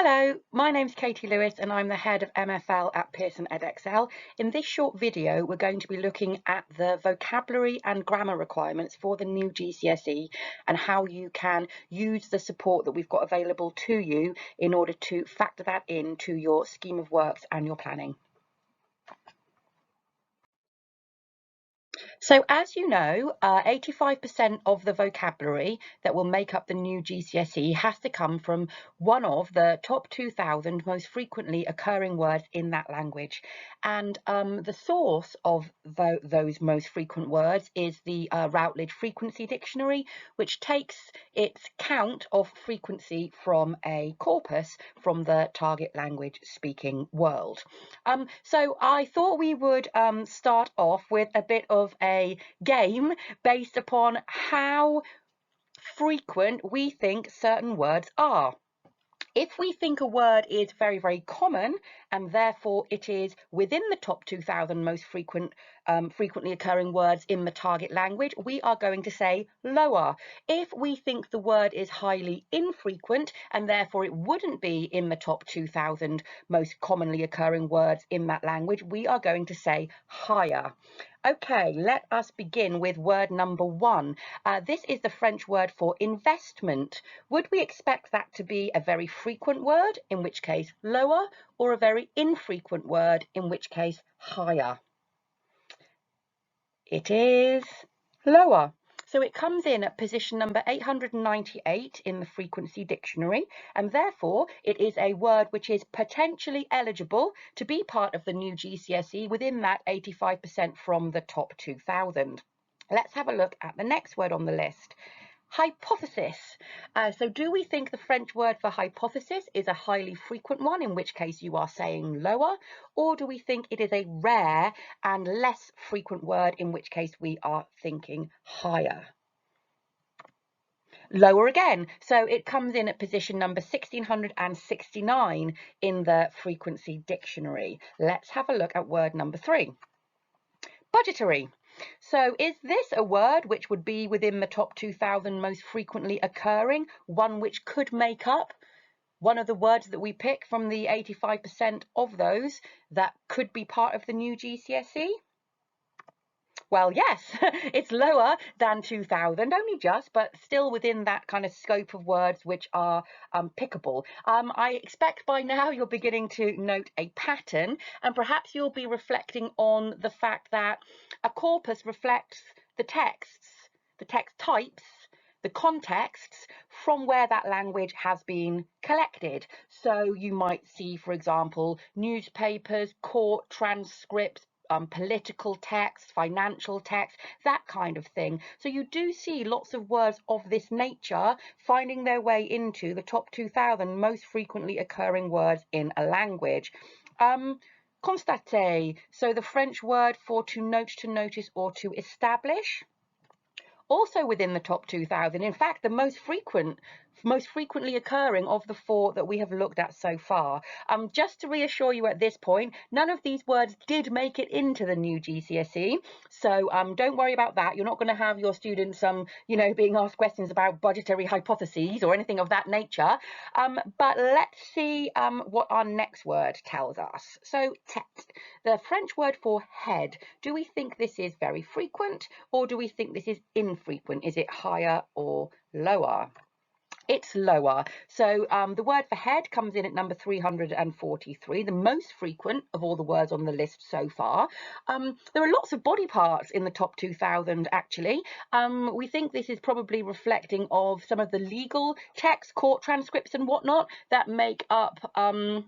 Hello, my name's Katie Lewis and I'm the head of MFL at Pearson EdXL. In this short video, we're going to be looking at the vocabulary and grammar requirements for the new GCSE and how you can use the support that we've got available to you in order to factor that into your scheme of works and your planning. So as you know, 85% of the vocabulary that will make up the new GCSE has to come from one of the top 2,000 most frequently occurring words in that language. And the source of those most frequent words is the Routledge Frequency Dictionary, which takes its count of frequency from a corpus from the target language speaking world. So I thought we would start off with a bit of a game based upon how frequent we think certain words are. If we think a word is very, very common and therefore it is within the top 2,000 most frequently occurring words in the target language, we are going to say lower. If we think the word is highly infrequent and therefore it wouldn't be in the top 2,000 most commonly occurring words in that language, we are going to say higher. Okay, let us begin with word number one. This is the French word for investment. Would we expect that to be a very frequent word, in which case lower, or a very infrequent word, in which case higher? It is lower. So it comes in at position number 898 in the frequency dictionary, and therefore it is a word which is potentially eligible to be part of the new GCSE within that 85% from the top 2,000. Let's have a look at the next word on the list. Hypothesis. So do we think the French word for hypothesis is a highly frequent one, in which case you are saying lower, or do we think it is a rare and less frequent word, in which case we are thinking higher? Lower again. So it comes in at position number 1669 in the frequency dictionary. Let's have a look at word number three. Budgetary. So is this a word which would be within the top 2,000 most frequently occurring, one which could make up one of the words that we pick from the 85% of those that could be part of the new GCSE? Well, yes, it's lower than 2,000, only just, but still within that kind of scope of words which are pickable. I expect by now you're beginning to note a pattern, and perhaps you'll be reflecting on the fact that a corpus reflects the text types, the contexts from where that language has been collected. So you might see, for example, newspapers, court transcripts, political text, financial text, that kind of thing. So you do see lots of words of this nature finding their way into the top 2,000 most frequently occurring words in a language. Constater, so the French word for to note, to notice, or to establish. Also within the top 2,000, in fact, the most frequently occurring of the four that we have looked at so far. Just to reassure you at this point, none of these words did make it into the new GCSE, so don't worry about that. You're not going to have your students, being asked questions about budgetary hypotheses or anything of that nature. But let's see what our next word tells us. So, tête, the French word for head. Do we think this is very frequent, or do we think this is infrequent? Is it higher or lower? It's lower. So the word for head comes in at number 343, the most frequent of all the words on the list so far. There are lots of body parts in the top 2,000 actually. We think this is probably reflecting of some of the legal text, court transcripts and whatnot that make up the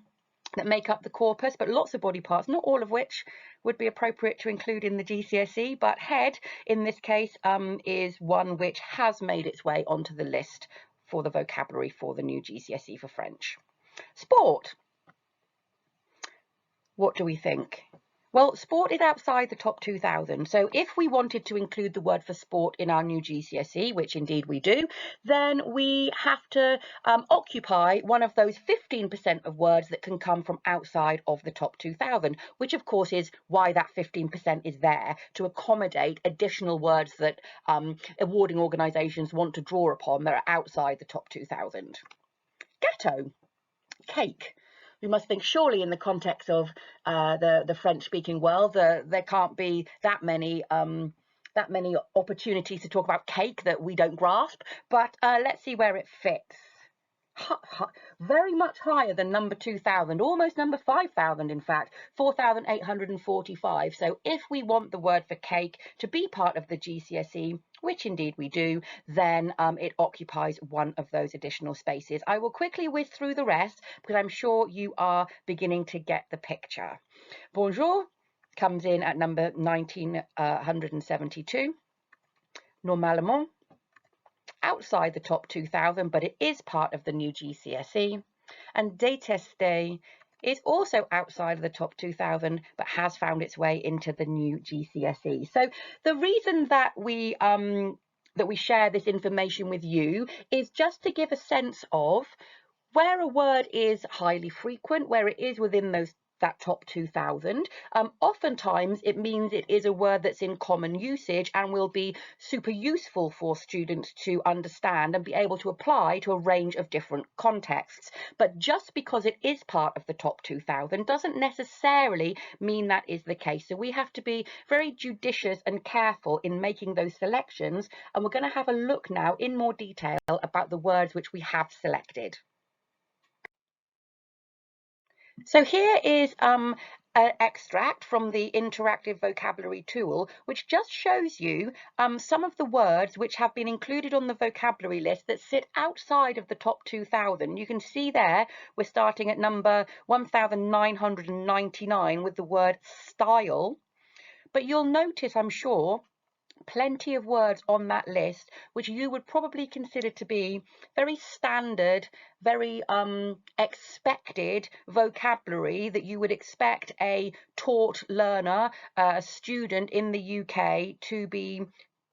corpus, but lots of body parts, not all of which would be appropriate to include in the GCSE, but head in this case is one which has made its way onto the list for the vocabulary for the new GCSE for French. Sport. What do we think? Well, sport is outside the top 2,000. So if we wanted to include the word for sport in our new GCSE, which indeed we do, then we have to occupy one of those 15% of words that can come from outside of the top 2,000, which of course is why that 15% is there, to accommodate additional words that awarding organisations want to draw upon that are outside the top 2,000. Ghetto. Cake. We must think surely in the context of the French-speaking world, there can't be that many opportunities to talk about cake that we don't grasp. But let's see where it fits. Very much higher than number 2000, almost number 5000 in fact, 4845. So if we want the word for cake to be part of the GCSE, which indeed we do, then it occupies one of those additional spaces. I will quickly whiz through the rest because I'm sure you are beginning to get the picture. Bonjour comes in at number 1972. Normalement, outside the top 2000, but it is part of the new GCSE. And détester is also outside of the top 2000, but has found its way into the new GCSE. So the reason that we share this information with you is just to give a sense of where a word is highly frequent, where it is within that top 2000. Oftentimes it means it is a word that's in common usage and will be super useful for students to understand and be able to apply to a range of different contexts. But just because it is part of the top 2000 doesn't necessarily mean that is the case. So we have to be very judicious and careful in making those selections. And we're going to have a look now in more detail about the words which we have selected. So here is an extract from the interactive vocabulary tool, which just shows you some of the words which have been included on the vocabulary list that sit outside of the top 2000. You can see there we're starting at number 1999 with the word style, but you'll notice, I'm sure, plenty of words on that list which you would probably consider to be very standard, very expected vocabulary that you would expect a taught learner, a student in the UK to be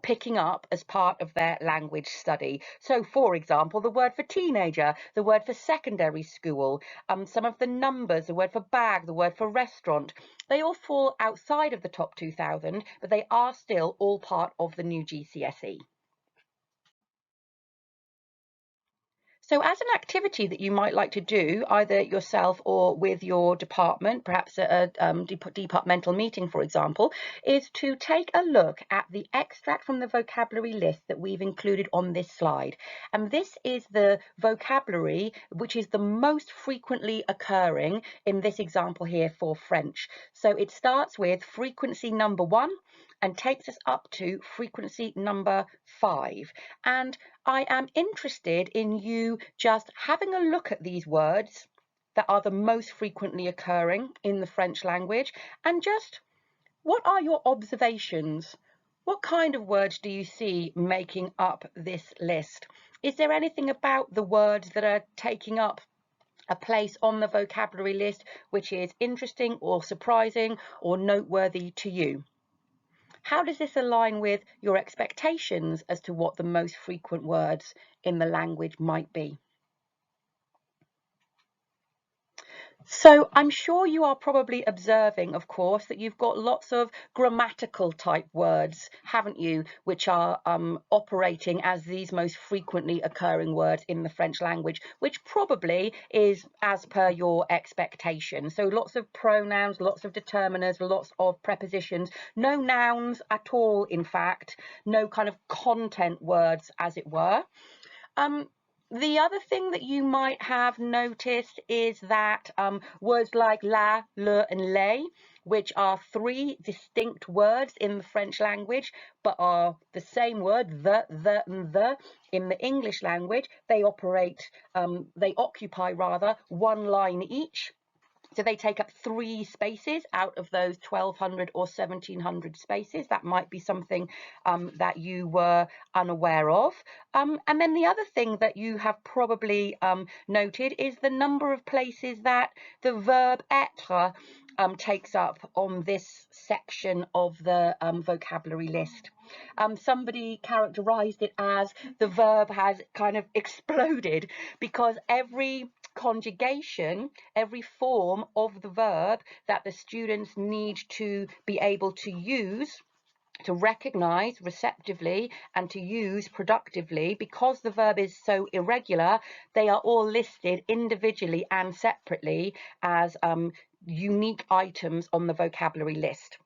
picking up as part of their language study. So for example, the word for teenager, the word for secondary school, some of the numbers, the word for bag, the word for restaurant, they all fall outside of the top 2000, but they are still all part of the new GCSE. So as an activity that you might like to do, either yourself or with your department, perhaps at a departmental meeting, for example, is to take a look at the extract from the vocabulary list that we've included on this slide. And this is the vocabulary which is the most frequently occurring in this example here for French. So it starts with frequency number 1 and takes us up to frequency number 5. And I am interested in you just having a look at these words that are the most frequently occurring in the French language, and just what are your observations? What kind of words do you see making up this list? Is there anything about the words that are taking up a place on the vocabulary list which is interesting or surprising or noteworthy to you? How does this align with your expectations as to what the most frequent words in the language might be? So I'm sure you are probably observing, of course, that you've got lots of grammatical type words, haven't you, which are operating as these most frequently occurring words in the French language, which probably is as per your expectation. So lots of pronouns, lots of determiners, lots of prepositions, no nouns at all, in fact, no kind of content words, as it were. The other thing that you might have noticed is that words like la, le, and les, which are 3 distinct words in the French language, but are the same word, the, and the, in the English language, they occupy rather 1 line each. So they take up 3 spaces out of those 1200 or 1700 spaces. That might be something that you were unaware of. And then the other thing that you have probably noted is the number of places that the verb être takes up on this section of the vocabulary list. Somebody characterized it as the verb has kind of exploded, because every conjugation, every form of the verb that the students need to be able to use to recognize receptively and to use productively. Because the verb is so irregular, they are all listed individually and separately as unique items on the vocabulary list.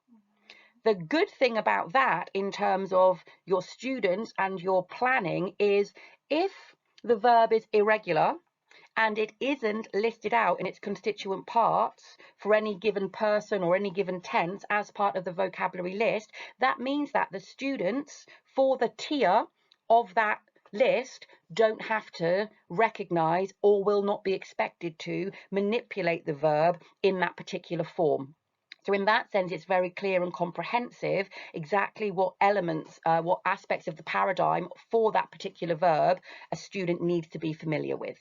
The good thing about that in terms of your students and your planning is if the verb is irregular and it isn't listed out in its constituent parts for any given person or any given tense as part of the vocabulary list, that means that the students for the tier of that list don't have to recognize or will not be expected to manipulate the verb in that particular form. So in that sense, it's very clear and comprehensive exactly what elements, what aspects of the paradigm for that particular verb a student needs to be familiar with.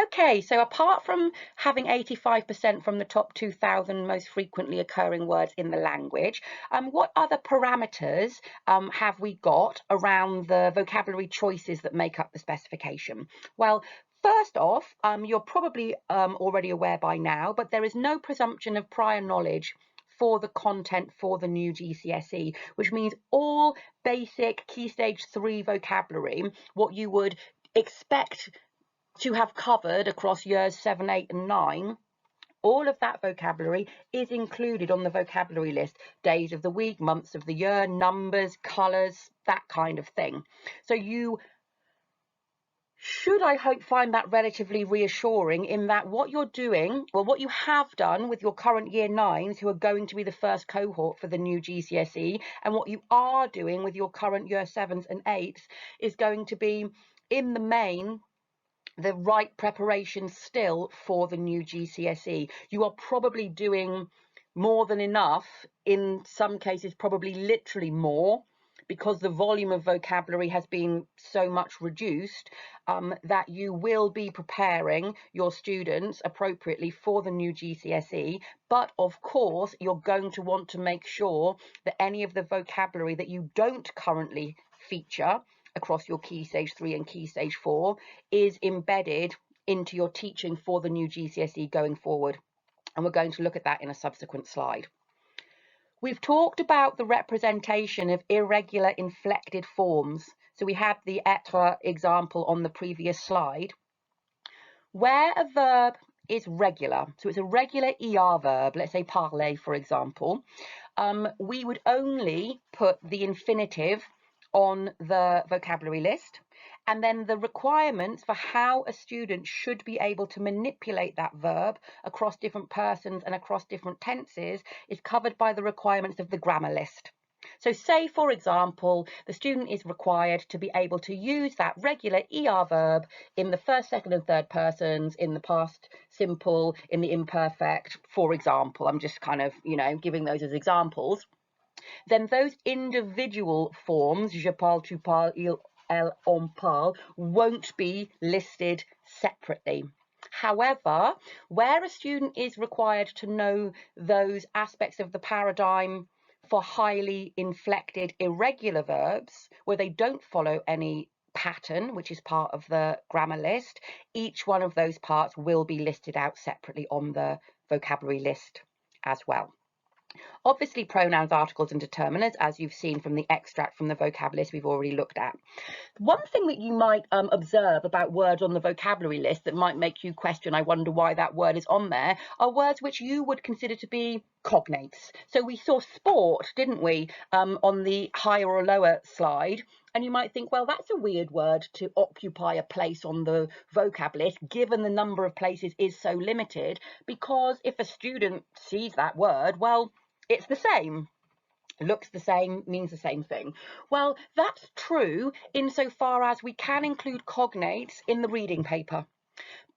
Okay, so apart from having 85% from the top 2,000 most frequently occurring words in the language, what other parameters have we got around the vocabulary choices that make up the specification? Well, first off, you're probably already aware by now, but there is no presumption of prior knowledge for the content for the new GCSE, which means all basic Key Stage 3 vocabulary, what you would expect to have covered across years 7, 8 and 9, all of that vocabulary is included on the vocabulary list. Days of the week, months of the year, numbers, colours, that kind of thing. So you should, I hope, find that relatively reassuring in that what you're doing, well, what you have done with your current year 9s who are going to be the first cohort for the new GCSE, and what you are doing with your current year 7s and 8s is going to be, in the main, the right preparation still for the new GCSE. You are probably doing more than enough, in some cases probably literally more, because the volume of vocabulary has been so much reduced, that you will be preparing your students appropriately for the new GCSE. But of course, you're going to want to make sure that any of the vocabulary that you don't currently feature across your Key Stage 3 and Key Stage 4 is embedded into your teaching for the new GCSE going forward. And we're going to look at that in a subsequent slide. We've talked about the representation of irregular inflected forms. So we had the être example on the previous slide. Where a verb is regular, so it's a regular ER verb, let's say parler, for example, we would only put the infinitive on the vocabulary list, and then the requirements for how a student should be able to manipulate that verb across different persons and across different tenses is covered by the requirements of the grammar list. So say, for example, the student is required to be able to use that regular ER verb in the first, second and third persons, in the past simple, in the imperfect, for example. I'm just kind of, giving those as examples. Then those individual forms, je parle, tu parles, il, elle, on parle, won't be listed separately. However, where a student is required to know those aspects of the paradigm for highly inflected irregular verbs, where they don't follow any pattern, which is part of the grammar list, each one of those parts will be listed out separately on the vocabulary list as well. Obviously, pronouns, articles and determinants, as you've seen from the extract from the vocab list we've already looked at. One thing that you might observe about words on the vocabulary list that might make you question, I wonder why that word is on there, are words which you would consider to be cognates. So we saw sport, didn't we, on the higher or lower slide. And you might think, well, that's a weird word to occupy a place on the vocab list, given the number of places is so limited, because if a student sees that word, well, it's the same. Looks the same, means the same thing. Well, that's true insofar as we can include cognates in the reading paper.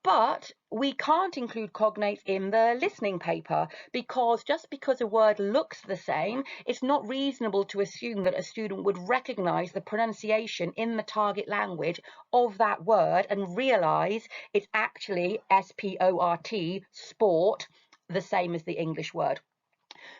But we can't include cognates in the listening paper, because just because a word looks the same, it's not reasonable to assume that a student would recognize the pronunciation in the target language of that word and realize it's actually S-P-O-R-T, sport, the same as the English word.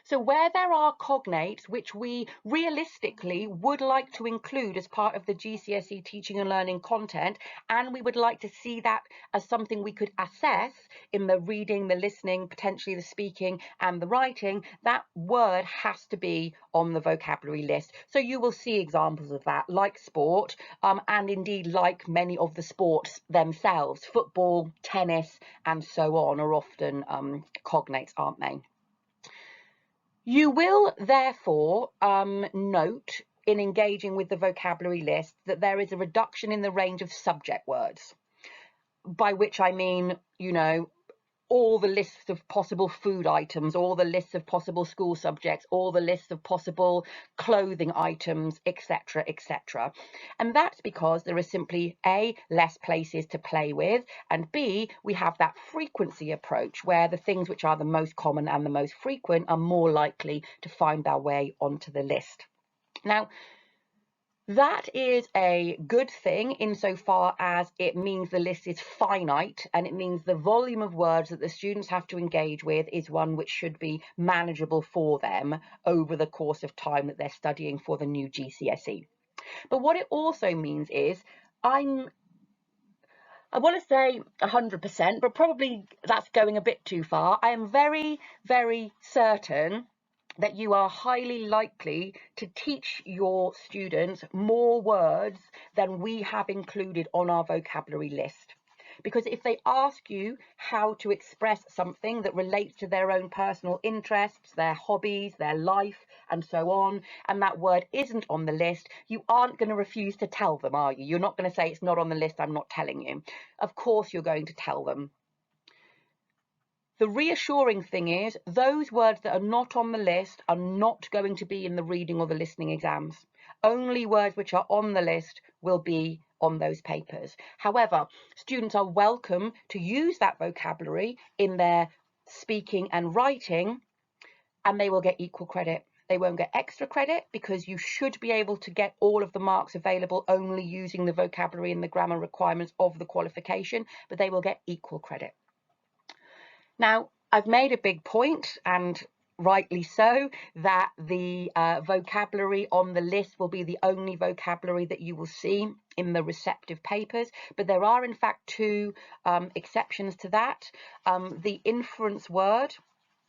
So where there are cognates, which we realistically would like to include as part of the GCSE teaching and learning content, and we would like to see that as something we could assess in the reading, the listening, potentially the speaking and the writing, that word has to be on the vocabulary list. So you will see examples of that, like sport, and indeed like many of the sports themselves. Football, tennis, and so on are often cognates, aren't they? You will therefore note in engaging with the vocabulary list that there is a reduction in the range of subject words, by which I mean, you know, all the lists of possible food items, all the lists of possible school subjects, all the lists of possible clothing items, etc., etc. And that's because there are simply A, less places to play with, and B, we have that frequency approach where the things which are the most common and the most frequent are more likely to find their way onto the list. Now, that is a good thing insofar as it means the list is finite, and it means the volume of words that the students have to engage with is one which should be manageable for them over the course of time that they're studying for the new GCSE. But what it also means is I want to say 100%, but probably that's going a bit too far. I am very, very certain that you are highly likely to teach your students more words than we have included on our vocabulary list. Because if they ask you how to express something that relates to their own personal interests, their hobbies, their life, and so on, and that word isn't on the list, you aren't going to refuse to tell them, are you? You're not going to say it's not on the list, I'm not telling you. Of course you're going to tell them. The reassuring thing is those words that are not on the list are not going to be in the reading or the listening exams. Only words which are on the list will be on those papers. However, students are welcome to use that vocabulary in their speaking and writing, and they will get equal credit. They won't get extra credit because you should be able to get all of the marks available only using the vocabulary and the grammar requirements of the qualification, but they will get equal credit. Now, I've made a big point, and rightly so, that the vocabulary on the list will be the only vocabulary that you will see in the receptive papers, but there are in fact two exceptions to that. The inference word,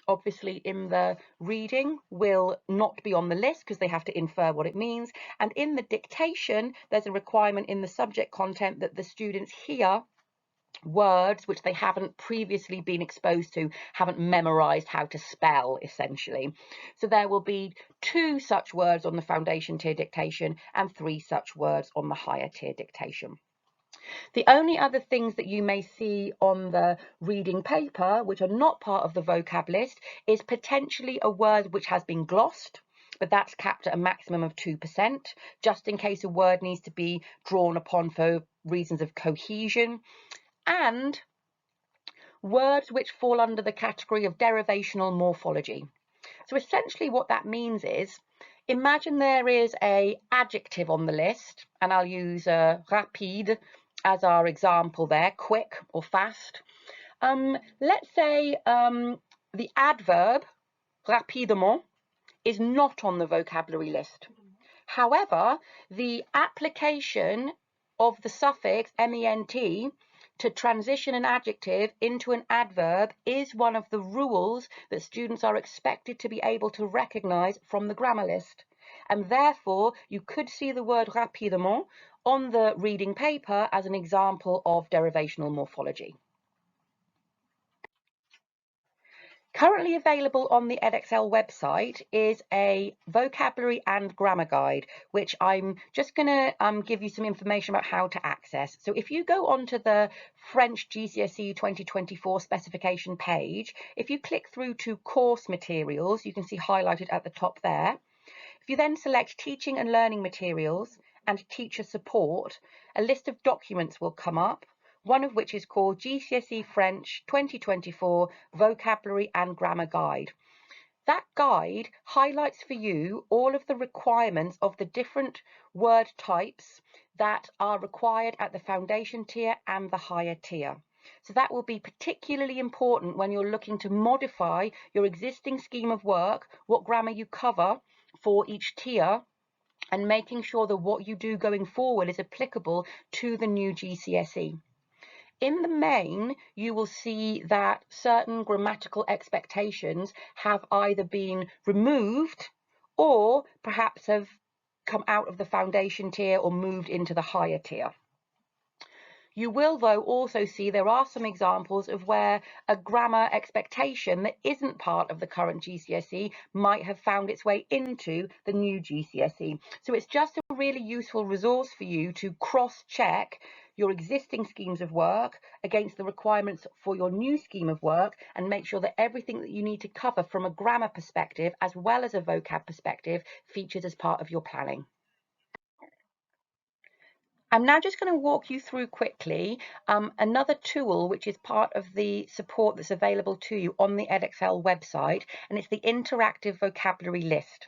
obviously in the reading, will not be on the list because they have to infer what it means, and in the dictation there's a requirement in the subject content that the students hear words which they haven't previously been exposed to, haven't memorized how to spell, essentially. So there will be 2 such words on the foundation tier dictation and 3 such words on the higher tier dictation. The only other things that you may see on the reading paper which are not part of the vocab list is potentially a word which has been glossed, but that's capped at a maximum of 2%, just in case a word needs to be drawn upon for reasons of cohesion, and words which fall under the category of derivational morphology. So essentially what that means is, imagine there is an adjective on the list, and I'll use rapide as our example there, quick or fast. Let's say the adverb rapidement is not on the vocabulary list. However, the application of the suffix ment to transition an adjective into an adverb is one of the rules that students are expected to be able to recognize from the grammar list. And therefore, you could see the word rapidement on the reading paper as an example of derivational morphology. Currently available on the Edexcel website is a vocabulary and grammar guide, which I'm just going to give you some information about how to access. So if you go onto the French GCSE 2024 specification page, if you click through to course materials, you can see highlighted at the top there. If you then select teaching and learning materials and teacher support, a list of documents will come up, one of which is called GCSE French 2024 Vocabulary and Grammar Guide. That guide highlights for you all of the requirements of the different word types that are required at the foundation tier and the higher tier. So that will be particularly important when you're looking to modify your existing scheme of work, what grammar you cover for each tier, and making sure that what you do going forward is applicable to the new GCSE. In the main, you will see that certain grammatical expectations have either been removed or perhaps have come out of the foundation tier or moved into the higher tier. You will, though, also see there are some examples of where a grammar expectation that isn't part of the current GCSE might have found its way into the new GCSE. So it's just a really useful resource for you to cross-check your existing schemes of work against the requirements for your new scheme of work and make sure that everything that you need to cover from a grammar perspective as well as a vocab perspective features as part of your planning. I'm now just going to walk you through quickly another tool which is part of the support that's available to you on the Edexcel website, and it's the interactive vocabulary list.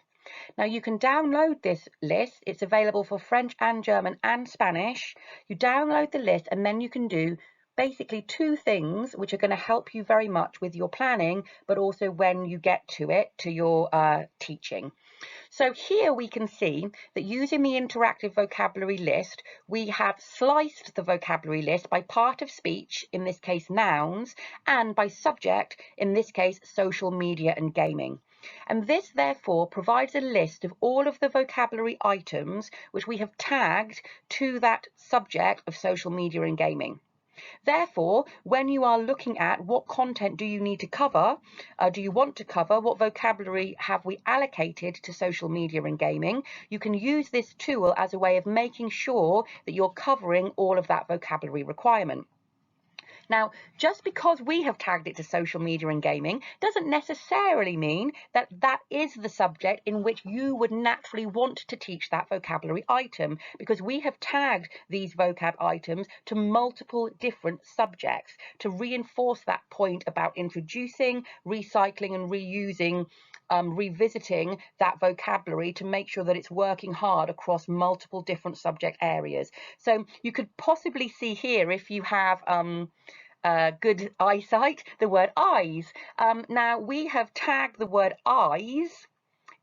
Now you can download this list. It's available for French and German and Spanish. You download the list and then you can do basically two things which are going to help you very much with your planning, but also when you get to it, to your teaching. So here we can see that using the interactive vocabulary list, we have sliced the vocabulary list by part of speech, in this case nouns, and by subject, in this case social media and gaming. And this therefore provides a list of all of the vocabulary items which we have tagged to that subject of social media and gaming. Therefore, when you are looking at what content do you need to cover, do you want to cover, what vocabulary have we allocated to social media and gaming, you can use this tool as a way of making sure that you're covering all of that vocabulary requirement. Now, just because we have tagged it to social media and gaming doesn't necessarily mean that that is the subject in which you would naturally want to teach that vocabulary item, because we have tagged these vocab items to multiple different subjects to reinforce that point about introducing, recycling and reusing, revisiting that vocabulary to make sure that it's working hard across multiple different subject areas. So you could possibly see here, if you have good eyesight, the word eyes. Now we have tagged the word eyes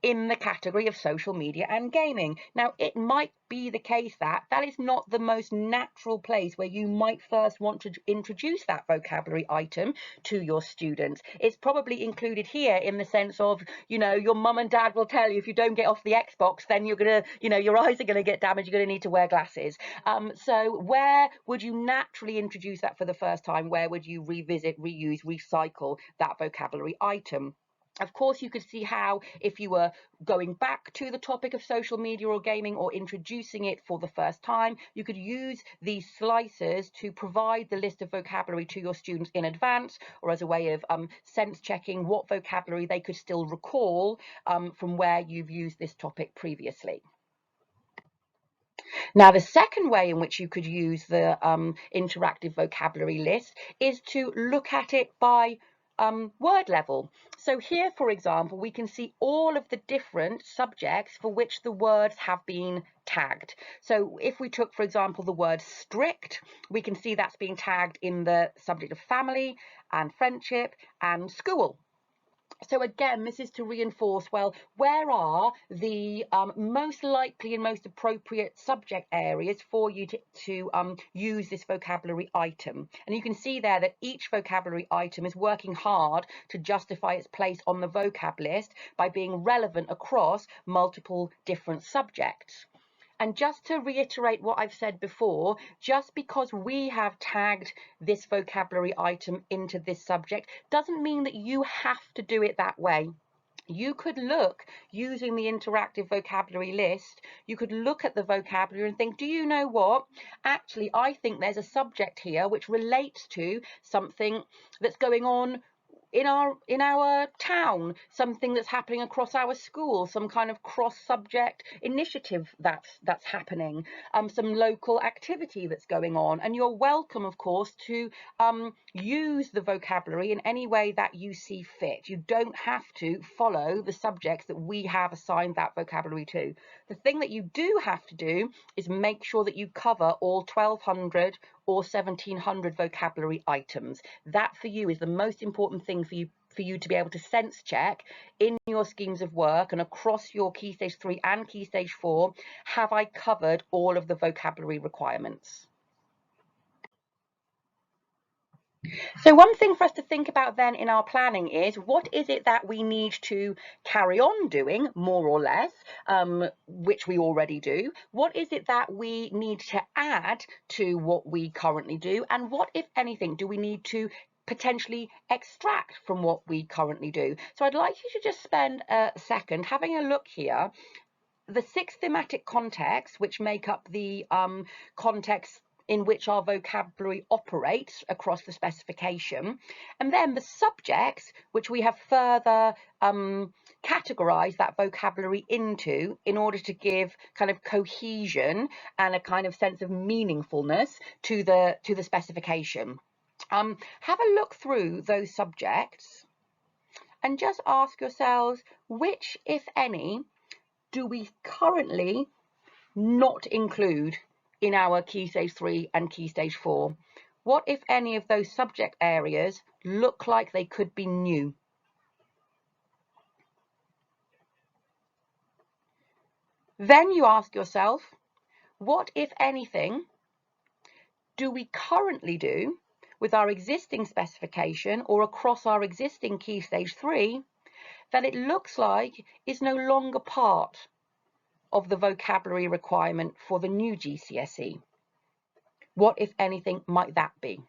in the category of social media and gaming. Now it might be the case that that is not the most natural place where you might first want to introduce that vocabulary item to your students. It's probably included here in the sense of, you know, your mum and dad will tell you if you don't get off the Xbox, then you're gonna, you know, your eyes are gonna get damaged, you're gonna need to wear glasses. So where would you naturally introduce that for the first time? Where would you revisit, reuse, recycle that vocabulary item? Of course, you could see how, if you were going back to the topic of social media or gaming or introducing it for the first time, you could use these slicers to provide the list of vocabulary to your students in advance, or as a way of sense checking what vocabulary they could still recall from where you've used this topic previously. Now, the second way in which you could use the interactive vocabulary list is to look at it by word level. So here, for example, we can see all of the different subjects for which the words have been tagged. So if we took, for example, the word strict, we can see that's being tagged in the subject of family and friendship and school. So again, this is to reinforce, well, where are the most likely and most appropriate subject areas for you to use this vocabulary item. And you can see there that each vocabulary item is working hard to justify its place on the vocab list by being relevant across multiple different subjects. And just to reiterate what I've said before, just because we have tagged this vocabulary item into this subject doesn't mean that you have to do it that way. You could look, using the interactive vocabulary list, you could look at the vocabulary and think, do you know what? Actually, I think there's a subject here which relates to something that's going on in our town, something that's happening across our school, some kind of cross-subject initiative that's happening, some local activity that's going on. And you're welcome, of course, to use the vocabulary in any way that you see fit. You don't have to follow the subjects that we have assigned that vocabulary to. The thing that you do have to do is make sure that you cover all 1,200 or 1,700 vocabulary items. That for you is the most important thing for you to be able to sense check in your schemes of work and across your Key Stage 3 and Key Stage 4. Have I covered all of the vocabulary requirements? So one thing for us to think about then in our planning is, what is it that we need to carry on doing, more or less, which we already do? What is it that we need to add to what we currently do? And what, if anything, do we need to potentially extract from what we currently do? So I'd like you to just spend a second having a look here. The 6 thematic contexts, which make up the context in which our vocabulary operates across the specification, and then the subjects which we have further categorized that vocabulary into in order to give kind of cohesion and a kind of sense of meaningfulness to the specification. Have a look through those subjects and just ask yourselves, which, if any, do we currently not include in our Key Stage 3 and Key Stage 4? What, if any, of those subject areas look like they could be new? Then you ask yourself, what, if anything, do we currently do with our existing specification or across our existing Key Stage 3 that it looks like is no longer part of the vocabulary requirement for the new GCSE? What, if anything, might that be?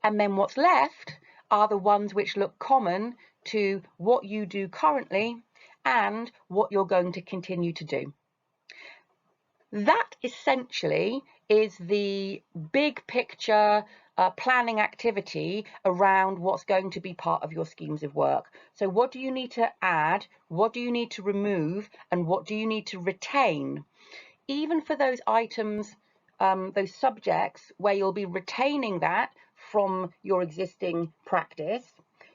And then what's left are the ones which look common to what you do currently and what you're going to continue to do. That essentially is the big picture planning activity around what's going to be part of your schemes of work. So what do you need to add? What do you need to remove? And what do you need to retain? Even for those items, those subjects where you'll be retaining that from your existing practice,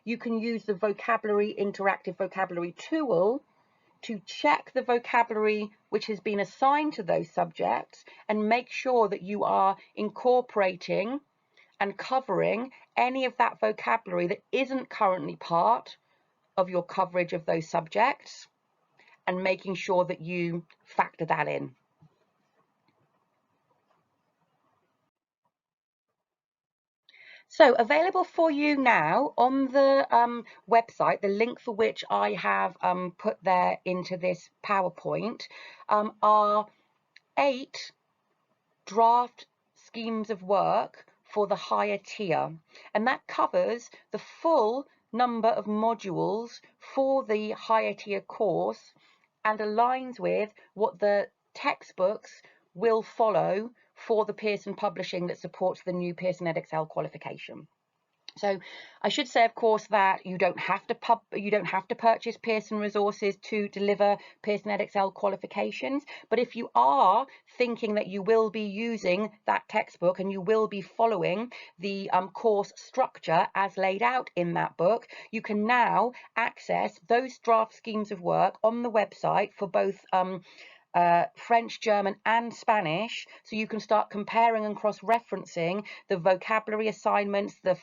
you can use the interactive vocabulary tool to check the vocabulary which has been assigned to those subjects and make sure that you are incorporating and covering any of that vocabulary that isn't currently part of your coverage of those subjects, and making sure that you factor that in. So available for you now on the website, the link for which I have put there into this PowerPoint, are 8 draft schemes of work for the higher tier, and that covers the full number of modules for the higher tier course and aligns with what the textbooks will follow for the Pearson publishing that supports the new Pearson Edexcel qualification. So I should say, of course, that you don't have to purchase Pearson resources to deliver Pearson Edexcel qualifications. But if you are thinking that you will be using that textbook and you will be following the course structure as laid out in that book, you can now access those draft schemes of work on the website for both French, German and Spanish, so you can start comparing and cross-referencing the vocabulary assignments, the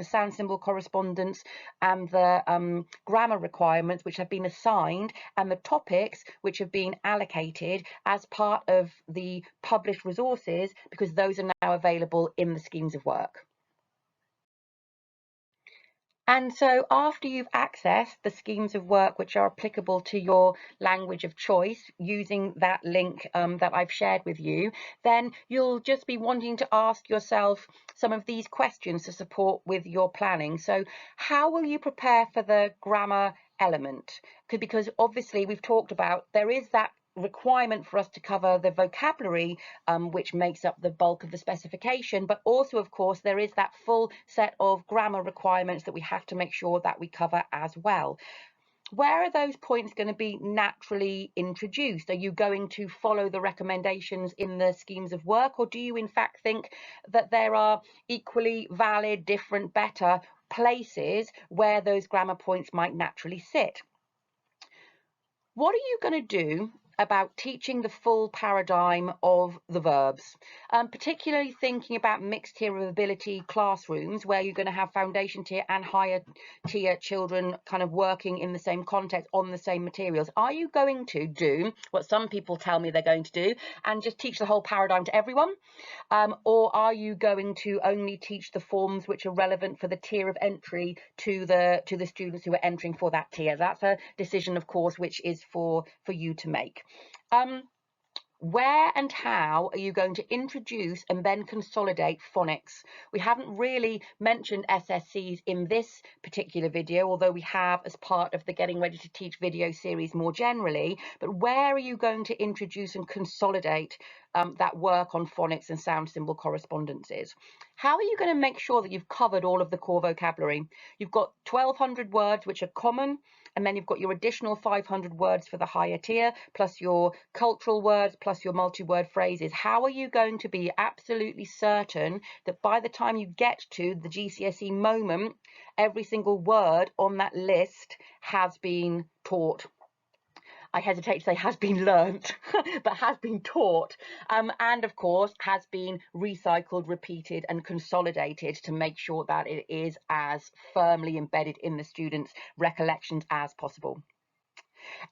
sound symbol correspondence and the grammar requirements which have been assigned, and the topics which have been allocated as part of the published resources, because those are now available in the schemes of work. And so after you've accessed the schemes of work which are applicable to your language of choice using that link that I've shared with you, then you'll just be wanting to ask yourself some of these questions to support with your planning. So how will you prepare for the grammar element? Because obviously we've talked about there is that requirement for us to cover the vocabulary, which makes up the bulk of the specification, but also, of course, there is that full set of grammar requirements that we have to make sure that we cover as well. Where are those points going to be naturally introduced? Are you going to follow the recommendations in the schemes of work, or do you in fact think that there are equally valid, different, better places where those grammar points might naturally sit? What are you going to do about teaching the full paradigm of the verbs, particularly thinking about mixed tier of ability classrooms where you're going to have foundation tier and higher tier children kind of working in the same context on the same materials? Are you going to do what some people tell me they're going to do and just teach the whole paradigm to everyone? Or are you going to only teach the forms which are relevant for the tier of entry to the students who are entering for that tier? That's a decision, of course, which is for you to make. Where and how are you going to introduce and then consolidate phonics? We haven't really mentioned SSCs in this particular video, although we have as part of the Getting Ready to Teach video series more generally. But where are you going to introduce and consolidate that work on phonics and sound symbol correspondences? How are you going to make sure that you've covered all of the core vocabulary? You've got 1,200 words which are common, and then you've got your additional 500 words for the higher tier, plus your cultural words, plus your multi-word phrases. How are you going to be absolutely certain that by the time you get to the GCSE moment, every single word on that list has been taught? I hesitate to say has been learnt, but has been taught, and of course has been recycled, repeated and consolidated to make sure that it is as firmly embedded in the students' recollections as possible.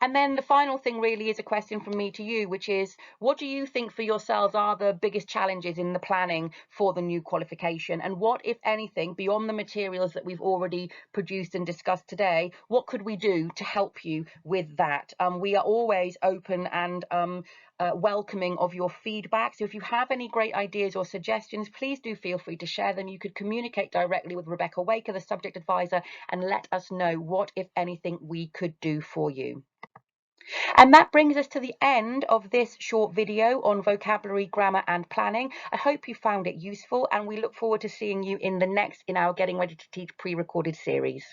And then the final thing really is a question from me to you, which is, what do you think for yourselves are the biggest challenges in the planning for the new qualification? And what, if anything, beyond the materials that we've already produced and discussed today, what could we do to help you with that? We are always open and welcoming of your feedback. So if you have any great ideas or suggestions, please do feel free to share them. You could communicate directly with Rebecca Waker, the subject advisor, and let us know what, if anything, we could do for you. And that brings us to the end of this short video on vocabulary, grammar and planning. I hope you found it useful, and we look forward to seeing you in the next in our Getting Ready to Teach pre-recorded series.